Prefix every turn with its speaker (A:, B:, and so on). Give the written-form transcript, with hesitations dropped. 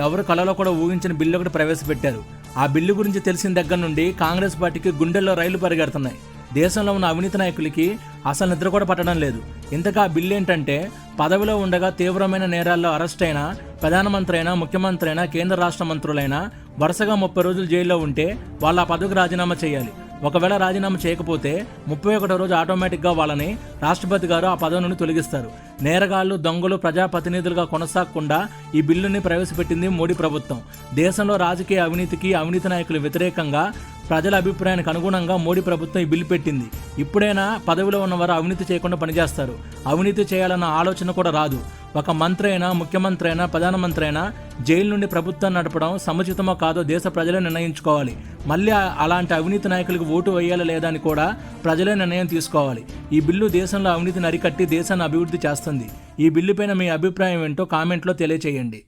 A: ఎవరు కలలో కూడా ఊహించిన బిల్లు ఒకటి ప్రవేశపెట్టారు. ఆ బిల్లు గురించి తెలిసిన దగ్గర నుండి కాంగ్రెస్ పార్టీకి గుండెల్లో రైలు పరిగెడుతున్నాయి. దేశంలో ఉన్న అవినీతి నాయకులకి అసలు నిద్ర కూడా పట్టడం లేదు. ఇంతగా ఆ బిల్లు ఏంటంటే, పదవిలో ఉండగా తీవ్రమైన నేరాల్లో అరెస్ట్ అయినా ప్రధానమంత్రి అయినా, ముఖ్యమంత్రి అయినా, కేంద్ర రాష్ట్ర మంత్రులైనా వరుసగా 30 రోజులు జైల్లో ఉంటే వాళ్ళు ఆ పదవికి రాజీనామా చేయాలి. ఒకవేళ రాజీనామా చేయకపోతే 31వ రోజు ఆటోమేటిక్గా వాళ్ళని రాష్ట్రపతి గారు ఆ పదవి నుండి తొలగిస్తారు. నేరగాళ్లు, దొంగలు ప్రజాప్రతినిధులుగా కొనసాగకుండా ఈ బిల్లుని ప్రవేశపెట్టింది మోడీ ప్రభుత్వం. దేశంలో రాజకీయ అవినీతికి, అవినీతి నాయకులు వ్యతిరేకంగా ప్రజల అభిప్రాయానికి అనుగుణంగా మోడీ ప్రభుత్వం ఈ బిల్లు పెట్టింది. ఇప్పుడైనా పదవిలో ఉన్నవారు అవినీతి చేయకుండా పనిచేస్తారు. అవినీతి చేయాలన్న ఆలోచన కూడా రాదు. ఒక మంత్రి అయినా, ముఖ్యమంత్రి అయినా, ప్రధానమంత్రి అయినా జైలు నుండి ప్రభుత్వం నడపడం సముచితమో కాదో దేశ ప్రజలే నిర్ణయించుకోవాలి. మళ్ళీ అలాంటి అవినీతి నాయకులకు ఓటు వేయాలా లేదా అని కూడా ప్రజలే నిర్ణయం తీసుకోవాలి. ఈ బిల్లు దేశంలో అవినీతిని అరికట్టి దేశాన్ని అభివృద్ధి చేస్తుంది. ఈ బిల్లుపైన మీ అభిప్రాయం ఏంటో కామెంట్లో తెలియచేయండి.